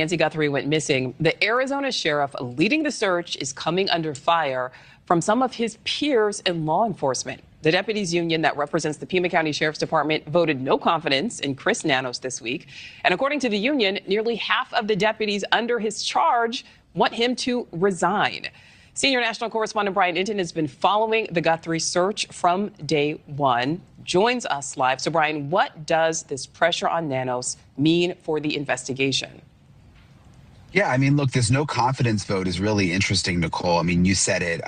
Nancy Guthrie went missing. The Arizona sheriff leading the search is coming under fire from some of his peers in law enforcement. The deputies union that represents the Pima County Sheriff's Department voted no confidence in Chris Nanos this week. And according to the union, nearly half of the deputies under his charge want him to resign. Senior national correspondent Brian Inton has been following the Guthrie search from day one. Joins us live. So, Brian, what does this pressure on Nanos mean for the investigation? Yeah, I mean, look, this no confidence vote is really interesting, Nicole. I mean, you said it.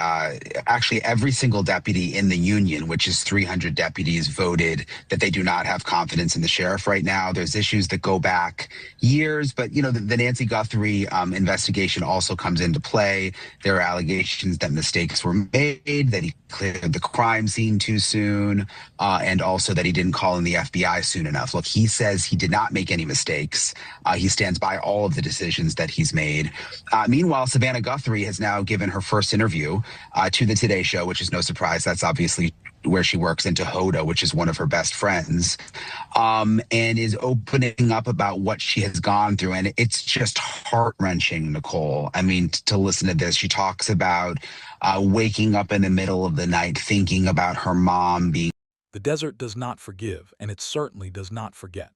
Actually, every single deputy in the union, which is 300 deputies, voted that they do not have confidence in the sheriff right now. There's issues that go back years, but, the Nancy Guthrie investigation also comes into play. There are allegations that mistakes were made, that he cleared the crime scene too soon, and also that he didn't call in the FBI soon enough. Look, he says he did not make any mistakes. He stands by all of the decisions that he's made. Meanwhile, Savannah Guthrie has now given her first interview to the Today Show, which is no surprise. That's obviously where she works, into Hoda, which is one of her best friends, and is opening up about what she has gone through. And it's just heart-wrenching, Nicole. I mean, to listen to this, she talks about waking up in the middle of the night thinking about her mom being. The desert does not forgive, and it certainly does not forget.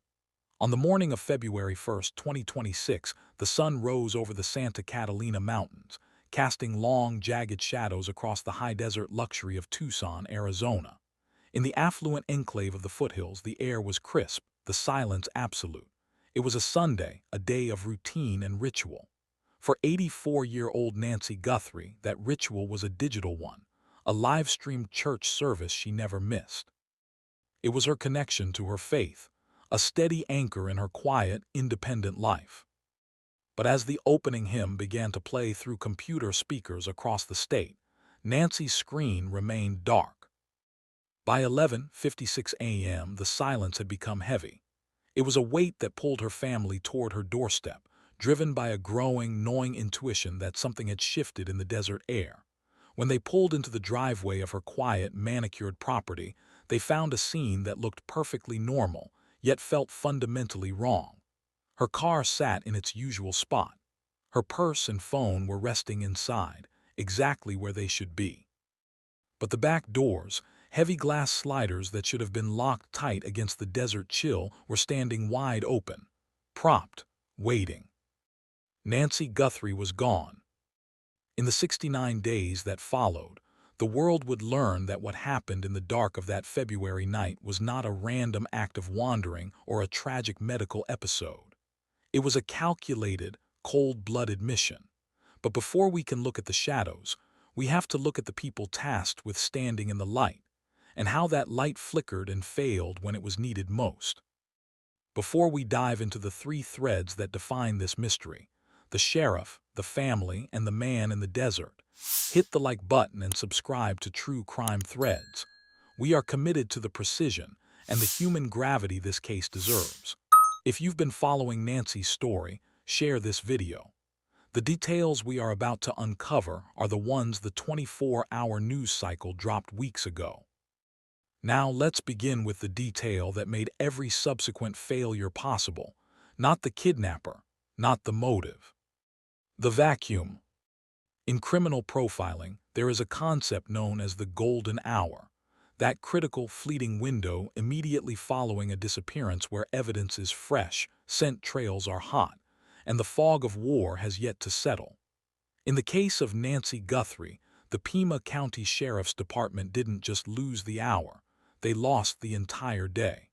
On the morning of February 1st, 2026, the sun rose over the Santa Catalina Mountains, casting long, jagged shadows across the high desert luxury of Tucson, Arizona. In the affluent enclave of the foothills, the air was crisp, the silence absolute. It was a Sunday, a day of routine and ritual. For 84-year-old Nancy Guthrie, that ritual was a digital one, a live-streamed church service she never missed. It was her connection to her faith, a steady anchor in her quiet, independent life. But as the opening hymn began to play through computer speakers across the state, Nancy's screen remained dark. By 11:56 a.m., the silence had become heavy. It was a weight that pulled her family toward her doorstep, driven by a growing, gnawing intuition that something had shifted in the desert air. When they pulled into the driveway of her quiet, manicured property, they found a scene that looked perfectly normal, yet felt fundamentally wrong. Her car sat in its usual spot. Her purse and phone were resting inside, exactly where they should be. But the back doors, heavy glass sliders that should have been locked tight against the desert chill, were standing wide open, propped, waiting. Nancy Guthrie was gone. In the 69 days that followed, the world would learn that what happened in the dark of that February night was not a random act of wandering or a tragic medical episode. It was a calculated, cold-blooded mission. But before we can look at the shadows, we have to look at the people tasked with standing in the light, and how that light flickered and failed when it was needed most. Before we dive into the three threads that define this mystery, the sheriff, the family, and the man in the desert, hit the like button and subscribe to True Crime Threads. We are committed to the precision and the human gravity this case deserves. If you've been following Nancy's story, share this video. The details we are about to uncover are the ones the 24-hour news cycle dropped weeks ago. Now let's begin with the detail that made every subsequent failure possible. Not the kidnapper, not the motive. The vacuum. In criminal profiling, there is a concept known as the golden hour, that critical, fleeting window immediately following a disappearance where evidence is fresh, scent trails are hot, and the fog of war has yet to settle. In the case of Nancy Guthrie, the Pima County Sheriff's Department didn't just lose the hour, they lost the entire day.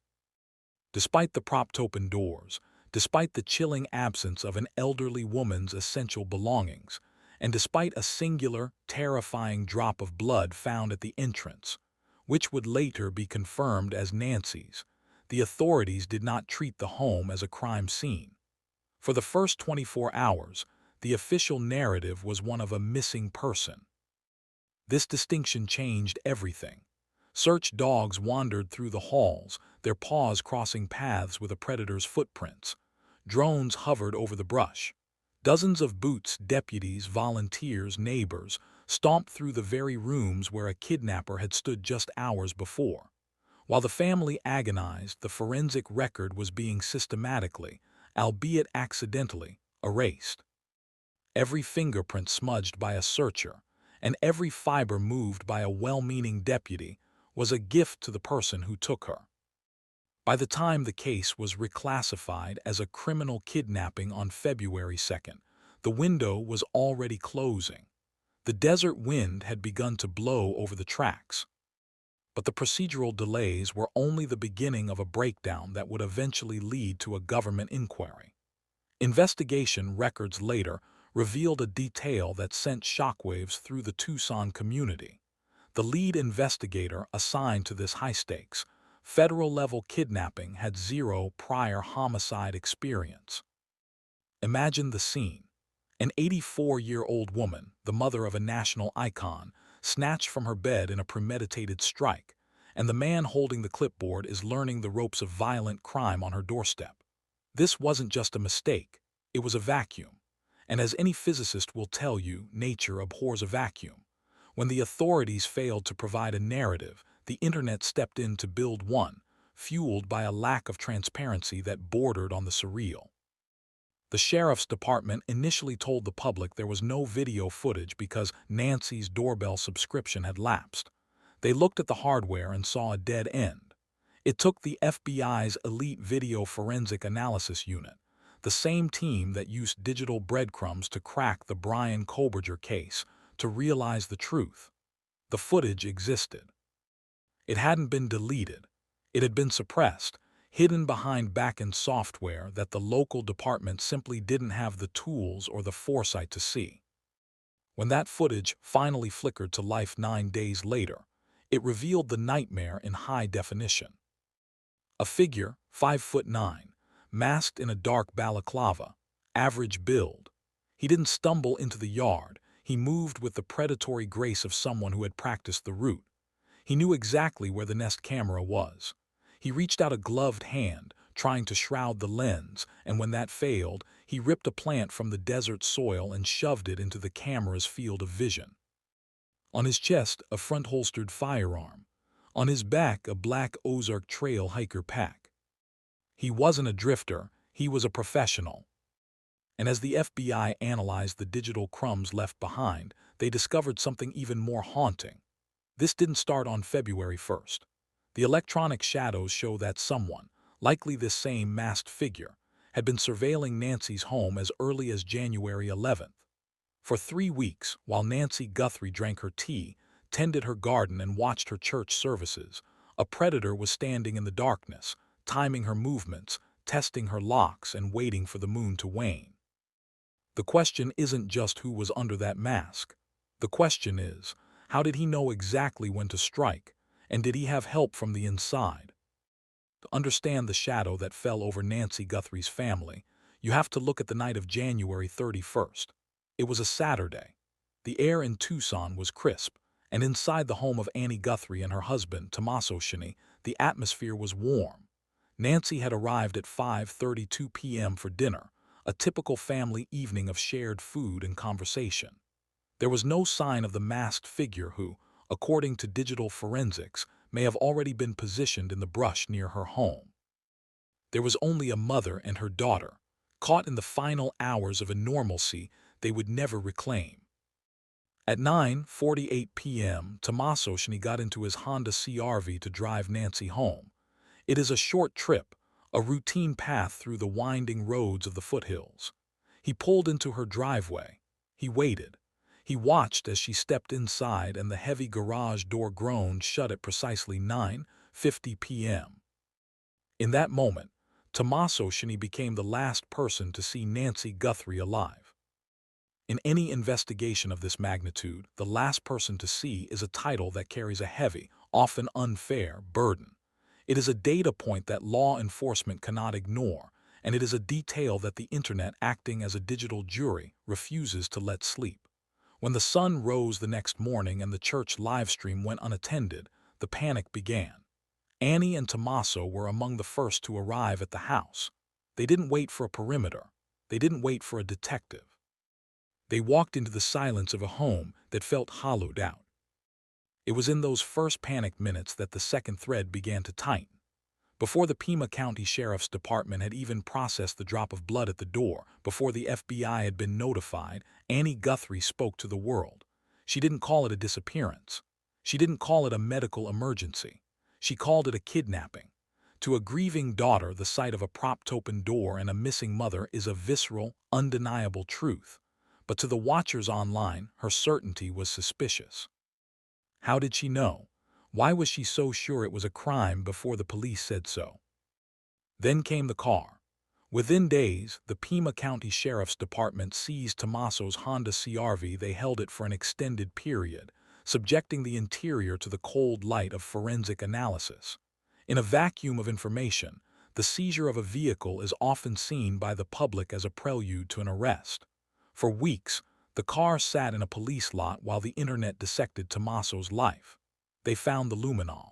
Despite the propped-open doors, despite the chilling absence of an elderly woman's essential belongings, and despite a singular, terrifying drop of blood found at the entrance, which would later be confirmed as Nancy's, the authorities did not treat the home as a crime scene. For the first 24 hours, the official narrative was one of a missing person. This distinction changed everything. Search dogs wandered through the halls, their paws crossing paths with a predator's footprints. Drones hovered over the brush. Dozens of boots, deputies, volunteers, neighbors, stomped through the very rooms where a kidnapper had stood just hours before. While the family agonized, the forensic record was being systematically, albeit accidentally, erased. Every fingerprint smudged by a searcher, and every fiber moved by a well-meaning deputy was a gift to the person who took her. By the time the case was reclassified as a criminal kidnapping on February 2nd, the window was already closing. The desert wind had begun to blow over the tracks. But the procedural delays were only the beginning of a breakdown that would eventually lead to a government inquiry. Investigation records later revealed a detail that sent shockwaves through the Tucson community. The lead investigator assigned to this high-stakes, federal-level kidnapping had zero prior homicide experience. Imagine the scene. An 84-year-old woman, the mother of a national icon, snatched from her bed in a premeditated strike, and the man holding the clipboard is learning the ropes of violent crime on her doorstep. This wasn't just a mistake, it was a vacuum. And as any physicist will tell you, nature abhors a vacuum. When the authorities failed to provide a narrative, the internet stepped in to build one, fueled by a lack of transparency that bordered on the surreal. The sheriff's department initially told the public there was no video footage because Nancy's doorbell subscription had lapsed. They looked at the hardware and saw a dead end. It took the FBI's elite video forensic analysis unit, the same team that used digital breadcrumbs to crack the Brian Koberger case, to realize the truth. The footage existed. It hadn't been deleted. It had been suppressed, hidden behind back-end software that the local department simply didn't have the tools or the foresight to see. When that footage finally flickered to life 9 days later, it revealed the nightmare in high definition. A figure, 5'9", masked in a dark balaclava, average build. He didn't stumble into the yard. He moved with the predatory grace of someone who had practiced the route. He knew exactly where the Nest camera was. He reached out a gloved hand, trying to shroud the lens, and when that failed, he ripped a plant from the desert soil and shoved it into the camera's field of vision. On his chest, a front-holstered firearm. On his back, a black Ozark Trail hiker pack. He wasn't a drifter, he was a professional. And as the FBI analyzed the digital crumbs left behind, they discovered something even more haunting. This didn't start on February 1st. The electronic shadows show that someone, likely this same masked figure, had been surveilling Nancy's home as early as January 11th. For 3 weeks, while Nancy Guthrie drank her tea, tended her garden, and watched her church services, a predator was standing in the darkness, timing her movements, testing her locks, and waiting for the moon to wane. The question isn't just who was under that mask. The question is, how did he know exactly when to strike, and did he have help from the inside? To understand the shadow that fell over Nancy Guthrie's family, you have to look at the night of January 31st. It was a Saturday. The air in Tucson was crisp, and inside the home of Annie Guthrie and her husband, Tommaso, the atmosphere was warm. Nancy had arrived at 5:32 p.m. for dinner, a typical family evening of shared food and conversation. There was no sign of the masked figure who, according to digital forensics, may have already been positioned in the brush near her home. There was only a mother and her daughter, caught in the final hours of a normalcy they would never reclaim. At 9:48 p.m., Tommaso got into his Honda CR-V to drive Nancy home. It is a short trip, a routine path through the winding roads of the foothills. He pulled into her driveway. He waited. He watched as she stepped inside, and the heavy garage door groaned shut at precisely 9:50 p.m. In that moment, Tommaso became the last person to see Nancy Guthrie alive. In any investigation of this magnitude, the last person to see is a title that carries a heavy, often unfair, burden. It is a data point that law enforcement cannot ignore, and it is a detail that the internet, acting as a digital jury, refuses to let sleep. When the sun rose the next morning and the church livestream went unattended, the panic began. Annie and Tommaso were among the first to arrive at the house. They didn't wait for a perimeter. They didn't wait for a detective. They walked into the silence of a home that felt hollowed out. It was in those first panic minutes that the second thread began to tighten. Before the Pima County Sheriff's Department had even processed the drop of blood at the door, before the FBI had been notified, Annie Guthrie spoke to the world. She didn't call it a disappearance. She didn't call it a medical emergency. She called it a kidnapping. To a grieving daughter, the sight of a propped-open door and a missing mother is a visceral, undeniable truth. But to the watchers online, her certainty was suspicious. How did she know? Why was she so sure it was a crime before the police said so? Then came the car. Within days, the Pima County Sheriff's Department seized Tommaso's Honda CR-V. They held it for an extended period, subjecting the interior to the cold light of forensic analysis. In a vacuum of information, the seizure of a vehicle is often seen by the public as a prelude to an arrest. For weeks, the car sat in a police lot while the internet dissected Tommaso's life. They found the luminol.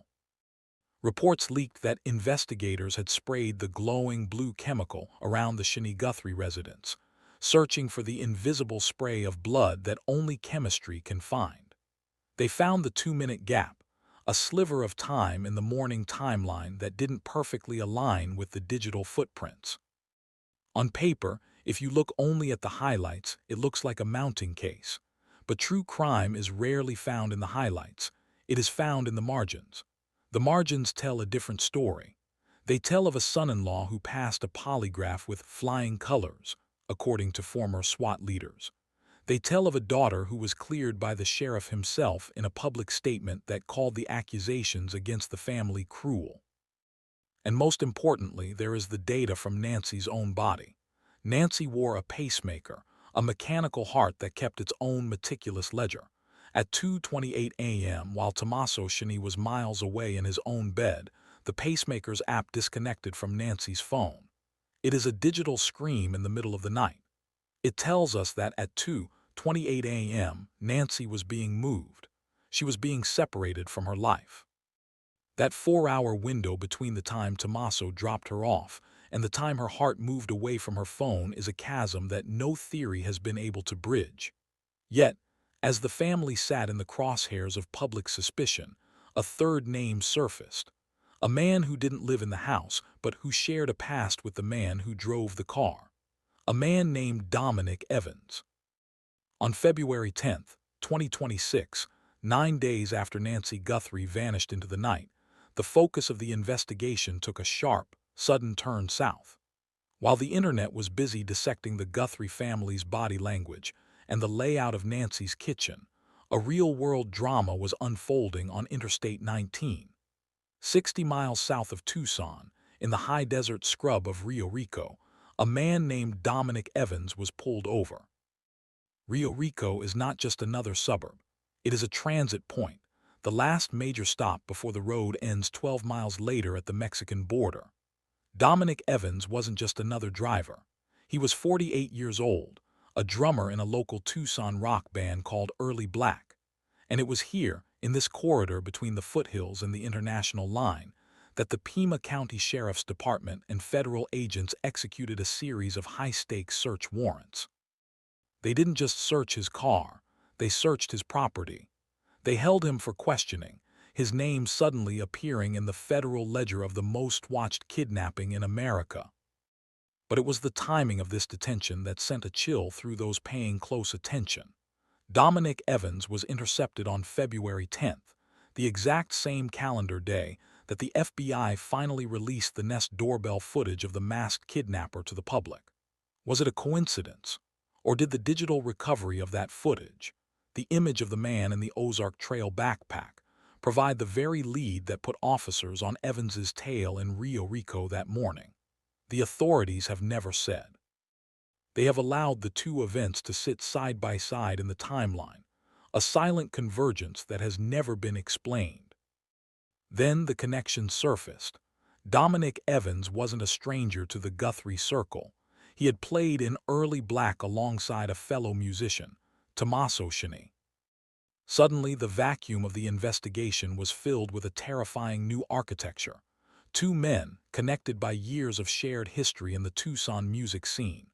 Reports leaked that investigators had sprayed the glowing blue chemical around the Nancy Guthrie residence, searching for the invisible spray of blood that only chemistry can find. They found the 2-minute gap, a sliver of time in the morning timeline that didn't perfectly align with the digital footprints. On paper, if you look only at the highlights, it looks like a mounting case. But true crime is rarely found in the highlights. It is found in the margins. The margins tell a different story. They tell of a son-in-law who passed a polygraph with flying colors, according to former SWAT leaders. They tell of a daughter who was cleared by the sheriff himself in a public statement that called the accusations against the family cruel. And most importantly, there is the data from Nancy's own body. Nancy wore a pacemaker, a mechanical heart that kept its own meticulous ledger. At 2:28 a.m., while Tommaso was miles away in his own bed, the pacemaker's app disconnected from Nancy's phone. It is a digital scream in the middle of the night. It tells us that at 2:28 a.m., Nancy was being moved. She was being separated from her life. That 4-hour window between the time Tommaso dropped her off and the time her heart moved away from her phone is a chasm that no theory has been able to bridge. Yet, as the family sat in the crosshairs of public suspicion, a third name surfaced. A man who didn't live in the house, but who shared a past with the man who drove the car. A man named Dominic Evans. On February 10, 2026, 9 days after Nancy Guthrie vanished into the night, the focus of the investigation took a sharp, sudden turn south. While the internet was busy dissecting the Guthrie family's body language and the layout of Nancy's kitchen, a real-world drama was unfolding on Interstate 19. 60 miles south of Tucson, in the high desert scrub of Rio Rico, a man named Dominic Evans was pulled over. Rio Rico is not just another suburb. It is a transit point, the last major stop before the road ends 12 miles later at the Mexican border. Dominic Evans wasn't just another driver. He was 48 years old, a drummer in a local Tucson rock band called Early Black. And it was here, in this corridor between the foothills and the international line, that the Pima County Sheriff's Department and federal agents executed a series of high-stakes search warrants. They didn't just search his car, they searched his property. They held him for questioning, his name suddenly appearing in the federal ledger of the most-watched kidnapping in America. But it was the timing of this detention that sent a chill through those paying close attention. Dominic Evans was intercepted on February 10th, the exact same calendar day that the FBI finally released the Nest doorbell footage of the masked kidnapper to the public. Was it a coincidence? Or did the digital recovery of that footage, the image of the man in the Ozark Trail backpack, provide the very lead that put officers on Evans's tail in Rio Rico that morning? The authorities have never said. They have allowed the two events to sit side by side in the timeline, a silent convergence that has never been explained. Then the connection surfaced. Dominic Evans wasn't a stranger to the Guthrie circle. He had played in Early Black alongside a fellow musician, Tommaso. Suddenly, the vacuum of the investigation was filled with a terrifying new architecture. Two men, connected by years of shared history in the Tucson music scene.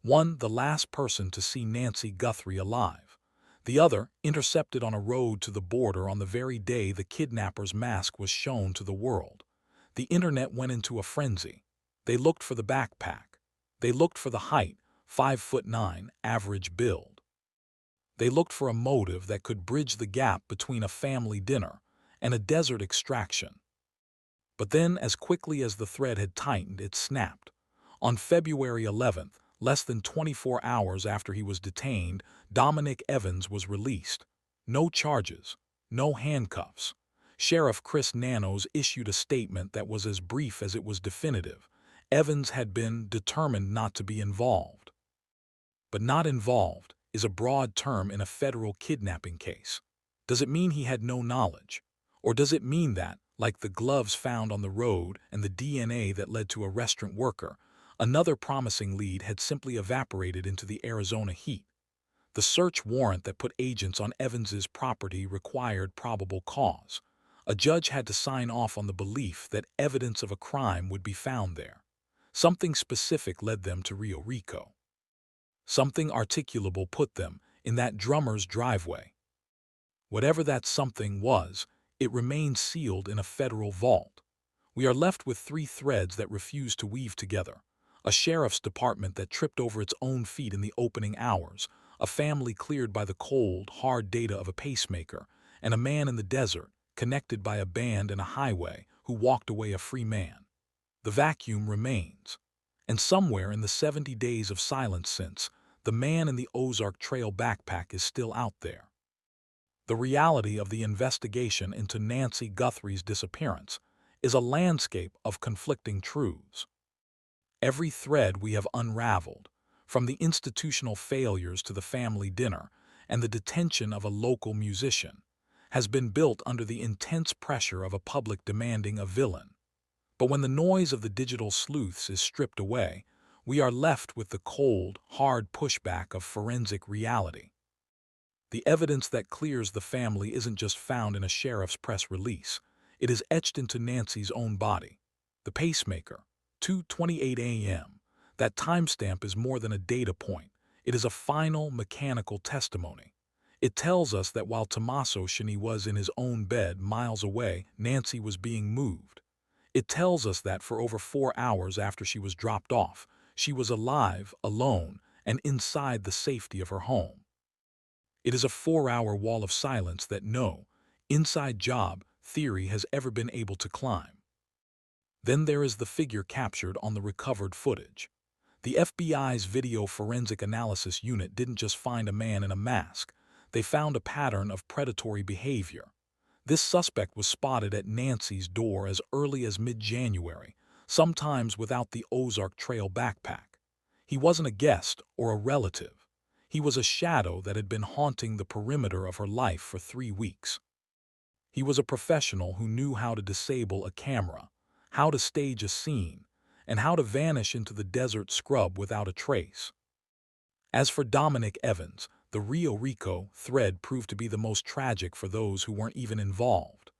One, the last person to see Nancy Guthrie alive. The other, intercepted on a road to the border on the very day the kidnapper's mask was shown to the world. The internet went into a frenzy. They looked for the backpack. They looked for the height, 5'9", average build. They looked for a motive that could bridge the gap between a family dinner and a desert extraction. But then, as quickly as the thread had tightened, it snapped. On February 11th, less than 24 hours after he was detained, Dominic Evans was released. No charges, no handcuffs. Sheriff Chris Nanos issued a statement that was as brief as it was definitive. Evans had been determined not to be involved. But not involved is a broad term in a federal kidnapping case. Does it mean he had no knowledge? Or does it mean that, like the gloves found on the road and the DNA that led to a restaurant worker, another promising lead had simply evaporated into the Arizona heat? The search warrant that put agents on Evans's property required probable cause. A judge had to sign off on the belief that evidence of a crime would be found there. Something specific led them to Rio Rico. Something articulable put them in that drummer's driveway. Whatever that something was, it remained sealed in a federal vault. We are left with three threads that refuse to weave together. A sheriff's department that tripped over its own feet in the opening hours, a family cleared by the cold, hard data of a pacemaker, and a man in the desert, connected by a band and a highway, who walked away a free man. The vacuum remains. And somewhere in the 70 days of silence since, the man in the Ozark Trail backpack is still out there. The reality of the investigation into Nancy Guthrie's disappearance is a landscape of conflicting truths. Every thread we have unraveled, from the institutional failures to the family dinner and the detention of a local musician, has been built under the intense pressure of a public demanding a villain. But when the noise of the digital sleuths is stripped away, we are left with the cold, hard pushback of forensic reality. The evidence that clears the family isn't just found in a sheriff's press release. It is etched into Nancy's own body. The pacemaker, 2:28 a.m. That timestamp is more than a data point. It is a final mechanical testimony. It tells us that while Tommaso was in his own bed miles away, Nancy was being moved. It tells us that for over 4 hours after she was dropped off, she was alive, alone, and inside the safety of her home. It is a 4-hour wall of silence that no inside job theory has ever been able to climb. Then there is the figure captured on the recovered footage. The FBI's video forensic analysis unit didn't just find a man in a mask. They found a pattern of predatory behavior. This suspect was spotted at Nancy's door as early as mid-January, sometimes without the Ozark Trail backpack. He wasn't a guest or a relative. He was a shadow that had been haunting the perimeter of her life for 3 weeks. He was a professional who knew how to disable a camera, how to stage a scene, and how to vanish into the desert scrub without a trace. As for Dominic Evans, the Rio Rico thread proved to be the most tragic for those who weren't even involved.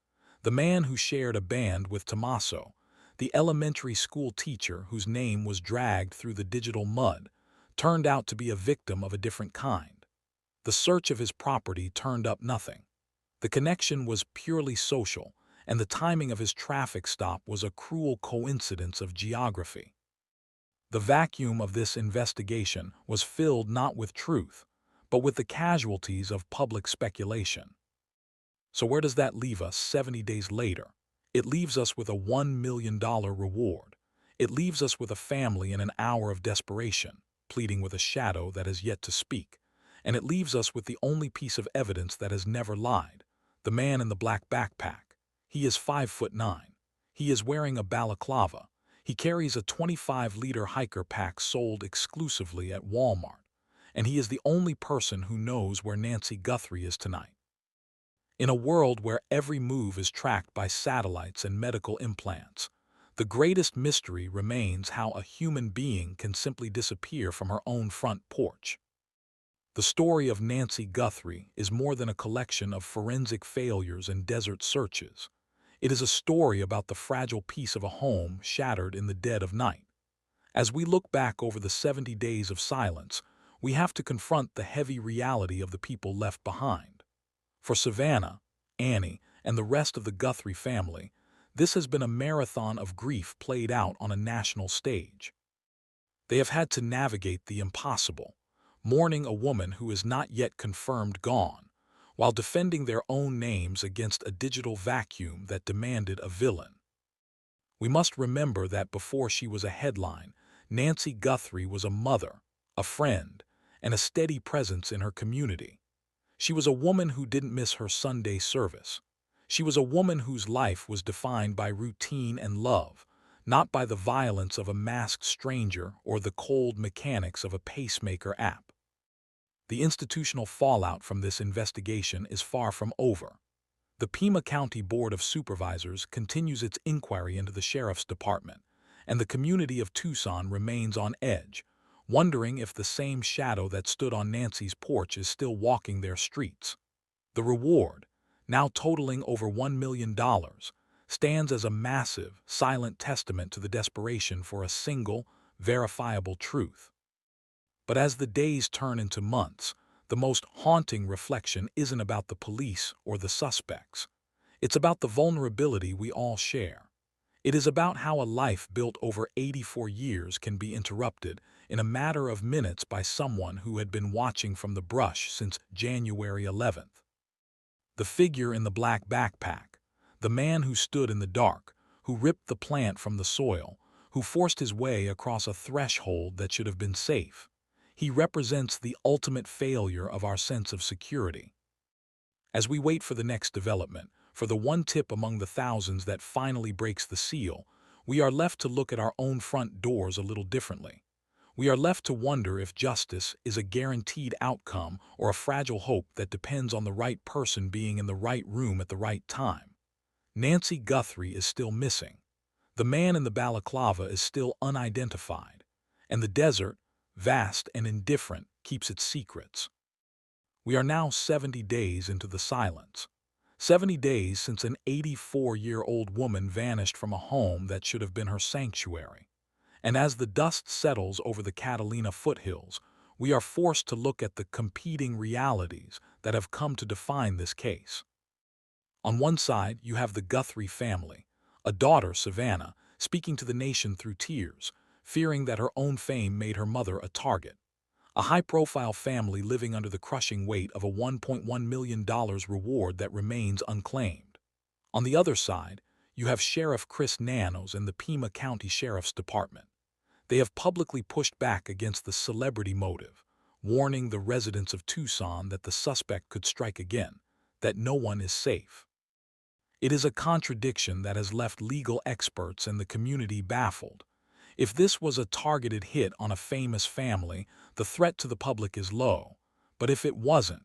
The man who shared a band with Tommaso, the elementary school teacher whose name was dragged through the digital mud, turned out to be a victim of a different kind. The search of his property turned up nothing. The connection was purely social, and the timing of his traffic stop was a cruel coincidence of geography. The vacuum of this investigation was filled not with truth, but with the casualties of public speculation. So where does that leave us 70 days later? It leaves us with a $1 million reward. It leaves us with a family in an hour of desperation, pleading with a shadow that has yet to speak. And it leaves us with the only piece of evidence that has never lied, the man in the black backpack. He is 5'9". He is wearing a balaclava. He carries a 25-liter hiker pack sold exclusively at Walmart. And he is the only person who knows where Nancy Guthrie is tonight. In a world where every move is tracked by satellites and medical implants, the greatest mystery remains how a human being can simply disappear from her own front porch. The story of Nancy Guthrie is more than a collection of forensic failures and desert searches. It is a story about the fragile piece of a home shattered in the dead of night. As we look back over the 70 days of silence, we have to confront the heavy reality of the people left behind. For Savannah, Annie, and the rest of the Guthrie family, This has been a marathon of grief played out on a national stage. They have had to navigate the impossible, mourning a woman who is not yet confirmed gone, while defending their own names against a digital vacuum that demanded a villain. We must remember that before she was a headline, Nancy Guthrie was a mother, a friend, and a steady presence in her community. She was a woman who didn't miss her Sunday service. She was a woman whose life was defined by routine and love, not by the violence of a masked stranger or the cold mechanics of a pacemaker app. The institutional fallout from this investigation is far from over. The Pima County Board of Supervisors continues its inquiry into the Sheriff's Department, and the community of Tucson remains on edge, wondering if the same shadow that stood on Nancy's porch is still walking their streets. The reward, now totaling over $1 million, stands as a massive, silent testament to the desperation for a single, verifiable truth. But as the days turn into months, the most haunting reflection isn't about the police or the suspects. It's about the vulnerability we all share. It is about how a life built over 84 years can be interrupted in a matter of minutes by someone who had been watching from the brush since January 11th. The figure in the black backpack, the man who stood in the dark, who ripped the plant from the soil, who forced his way across a threshold that should have been safe. He represents the ultimate failure of our sense of security. As we wait for the next development, for the one tip among the thousands that finally breaks the seal, we are left to look at our own front doors a little differently. We are left to wonder if justice is a guaranteed outcome or a fragile hope that depends on the right person being in the right room at the right time. Nancy Guthrie is still missing. The man in the balaclava is still unidentified. And the desert, vast and indifferent, keeps its secrets. We are now 70 days into the silence. 70 days since an 84-year-old woman vanished from a home that should have been her sanctuary. And as the dust settles over the Catalina foothills, we are forced to look at the competing realities that have come to define this case. On one side, you have the Guthrie family, a daughter, Savannah, speaking to the nation through tears, fearing that her own fame made her mother a target. A high-profile family living under the crushing weight of a $1.1 million reward that remains unclaimed. On the other side, you have Sheriff Chris Nanos and the Pima County Sheriff's Department. They have publicly pushed back against the celebrity motive, warning the residents of Tucson that the suspect could strike again, that no one is safe. It is a contradiction that has left legal experts and the community baffled. If this was a targeted hit on a famous family, the threat to the public is low. But if it wasn't,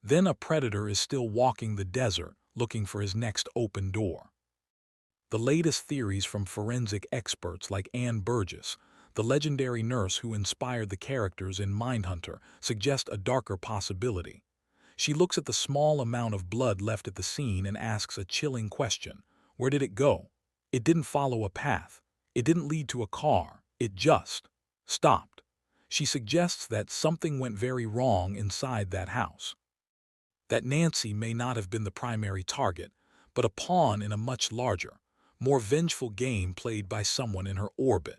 then a predator is still walking the desert looking for his next open door. The latest theories from forensic experts like Ann Burgess, the legendary nurse who inspired the characters in Mindhunter, suggest a darker possibility. She looks at the small amount of blood left at the scene and asks a chilling question. Where did it go? It didn't follow a path. It didn't lead to a car. It just stopped. She suggests that something went very wrong inside that house. That Nancy may not have been the primary target, but a pawn in a much larger, more vengeful game played by someone in her orbit.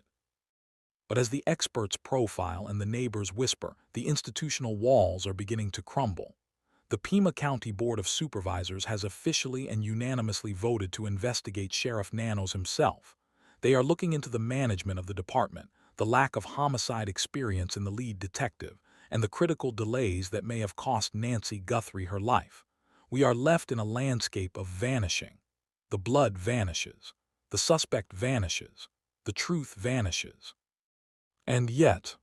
But as the experts profile and the neighbors whisper, the institutional walls are beginning to crumble. The Pima County Board of Supervisors has officially and unanimously voted to investigate Sheriff Nanos himself. They are looking into the management of the department, the lack of homicide experience in the lead detective, and the critical delays that may have cost Nancy Guthrie her life. We are left in a landscape of vanishing. The blood vanishes. The suspect vanishes. The truth vanishes. And yet,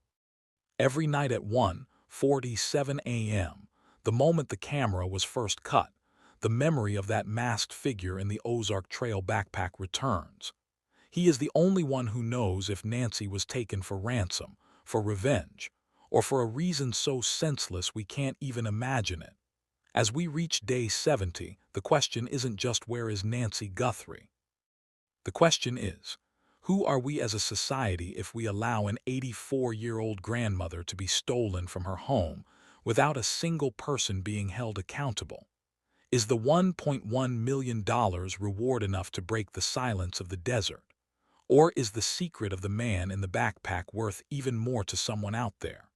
every night at 1:47 a.m., the moment the camera was first cut, the memory of that masked figure in the Ozark Trail backpack returns. He is the only one who knows if Nancy was taken for ransom, for revenge, or for a reason so senseless we can't even imagine it. As we reach day 70, the question isn't just where is Nancy Guthrie? The question is, who are we as a society if we allow an 84-year-old grandmother to be stolen from her home without a single person being held accountable? Is the $1.1 million reward enough to break the silence of the desert? Or is the secret of the man in the backpack worth even more to someone out there?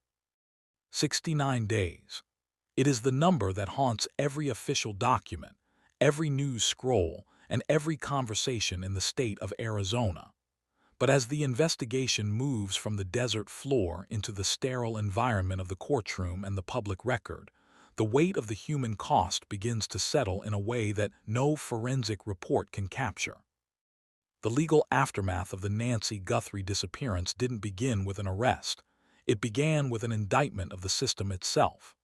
69 days. It is the number that haunts every official document, every news scroll, and every conversation in the state of Arizona. But as the investigation moves from the desert floor into the sterile environment of the courtroom and the public record, the weight of the human cost begins to settle in a way that no forensic report can capture. The legal aftermath of the Nancy Guthrie disappearance didn't begin with an arrest. It began with an indictment of the system itself.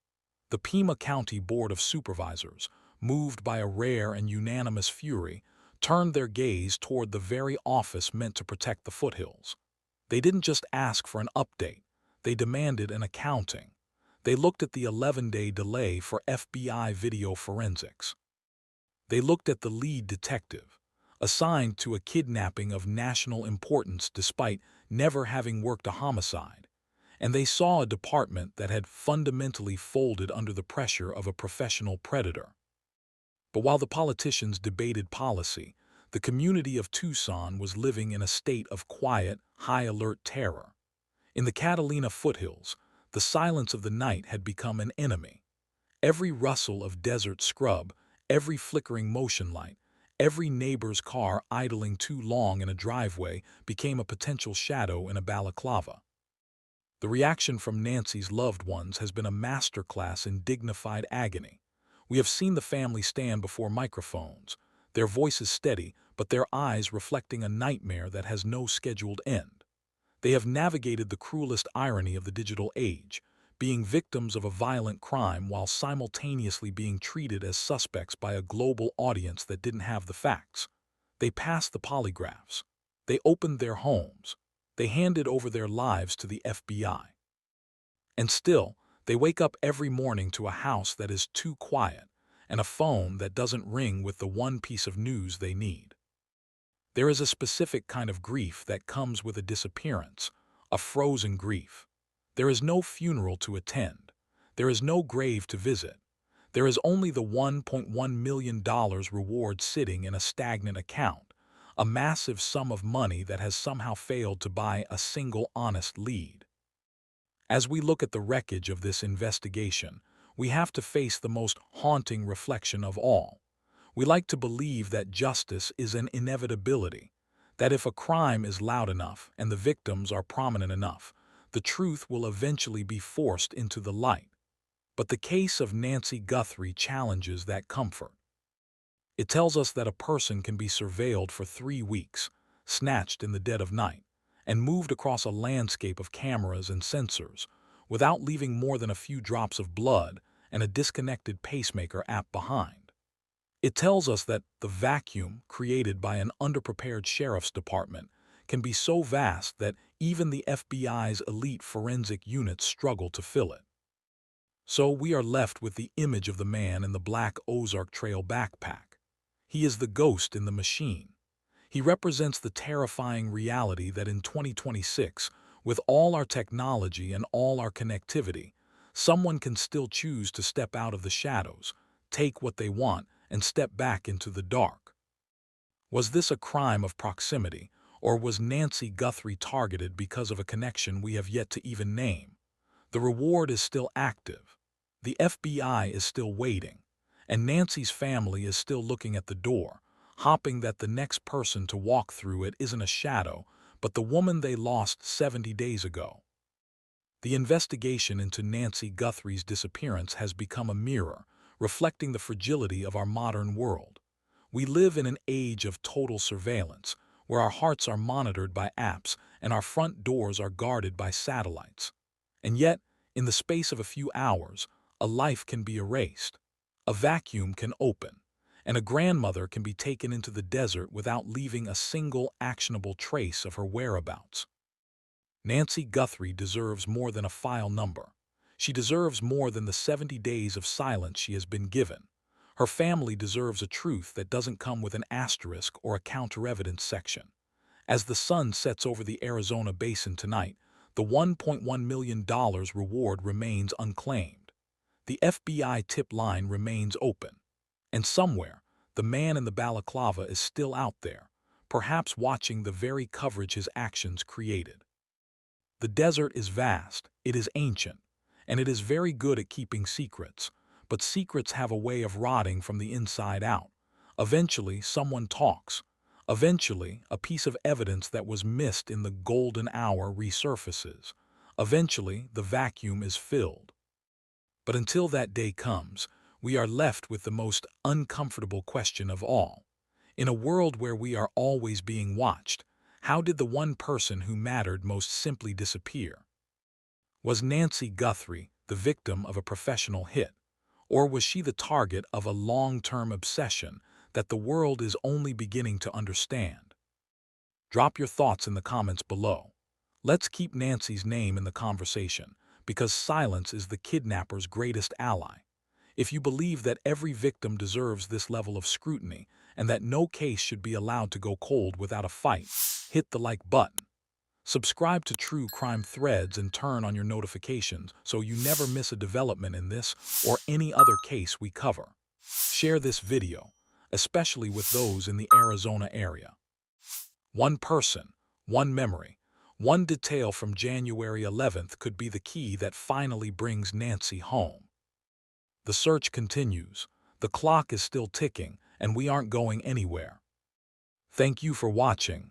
The Pima County Board of Supervisors, moved by a rare and unanimous fury, turned their gaze toward the very office meant to protect the foothills. They didn't just ask for an update, they demanded an accounting. They looked at the 11-day delay for FBI video forensics. They looked at the lead detective, assigned to a kidnapping of national importance despite never having worked a homicide. And they saw a department that had fundamentally folded under the pressure of a professional predator. But while the politicians debated policy, the community of Tucson was living in a state of quiet, high-alert terror. In the Catalina foothills, the silence of the night had become an enemy. Every rustle of desert scrub, every flickering motion light, every neighbor's car idling too long in a driveway became a potential shadow in a balaclava. The reaction from Nancy's loved ones has been a masterclass in dignified agony. We have seen the family stand before microphones, their voices steady, but their eyes reflecting a nightmare that has no scheduled end. They have navigated the cruelest irony of the digital age, being victims of a violent crime while simultaneously being treated as suspects by a global audience that didn't have the facts. They passed the polygraphs. They opened their homes. They handed over their lives to the FBI. And still, they wake up every morning to a house that is too quiet and a phone that doesn't ring with the one piece of news they need. There is a specific kind of grief that comes with a disappearance, a frozen grief. There is no funeral to attend. There is no grave to visit. There is only the $1.1 million reward sitting in a stagnant account, a massive sum of money that has somehow failed to buy a single honest lead. As we look at the wreckage of this investigation, we have to face the most haunting reflection of all. We like to believe that justice is an inevitability, that if a crime is loud enough and the victims are prominent enough, the truth will eventually be forced into the light. But the case of Nancy Guthrie challenges that comfort. It tells us that a person can be surveilled for 3 weeks, snatched in the dead of night, and moved across a landscape of cameras and sensors without leaving more than a few drops of blood and a disconnected pacemaker app behind. It tells us that the vacuum created by an underprepared sheriff's department can be so vast that even the FBI's elite forensic units struggle to fill it. So we are left with the image of the man in the black Ozark Trail backpack. He is the ghost in the machine. He represents the terrifying reality that in 2026, with all our technology and all our connectivity, someone can still choose to step out of the shadows, take what they want, and step back into the dark. Was this a crime of proximity, or was Nancy Guthrie targeted because of a connection we have yet to even name? The reward is still active. The FBI is still waiting. And Nancy's family is still looking at the door, hoping that the next person to walk through it isn't a shadow, but the woman they lost 70 days ago. The investigation into Nancy Guthrie's disappearance has become a mirror, reflecting the fragility of our modern world. We live in an age of total surveillance, where our hearts are monitored by apps and our front doors are guarded by satellites. And yet, in the space of a few hours, a life can be erased. A vacuum can open, and a grandmother can be taken into the desert without leaving a single actionable trace of her whereabouts. Nancy Guthrie deserves more than a file number. She deserves more than the 70 days of silence she has been given. Her family deserves a truth that doesn't come with an asterisk or a counter-evidence section. As the sun sets over the Arizona basin tonight, the $1.1 million reward remains unclaimed. The FBI tip line remains open. And somewhere, the man in the balaclava is still out there, perhaps watching the very coverage his actions created. The desert is vast, it is ancient, and it is very good at keeping secrets, but secrets have a way of rotting from the inside out. Eventually, someone talks. Eventually, a piece of evidence that was missed in the golden hour resurfaces. Eventually, the vacuum is filled. But until that day comes, we are left with the most uncomfortable question of all. In a world where we are always being watched, how did the one person who mattered most simply disappear? Was Nancy Guthrie the victim of a professional hit, or was she the target of a long-term obsession that the world is only beginning to understand? Drop your thoughts in the comments below. Let's keep Nancy's name in the conversation, because silence is the kidnapper's greatest ally. If you believe that every victim deserves this level of scrutiny and that no case should be allowed to go cold without a fight, hit the like button. Subscribe to True Crime Threads and turn on your notifications so you never miss a development in this or any other case we cover. Share this video, especially with those in the Arizona area. One person, one memory, one detail from January 11th could be the key that finally brings Nancy home. The search continues, the clock is still ticking, and we aren't going anywhere. Thank you for watching.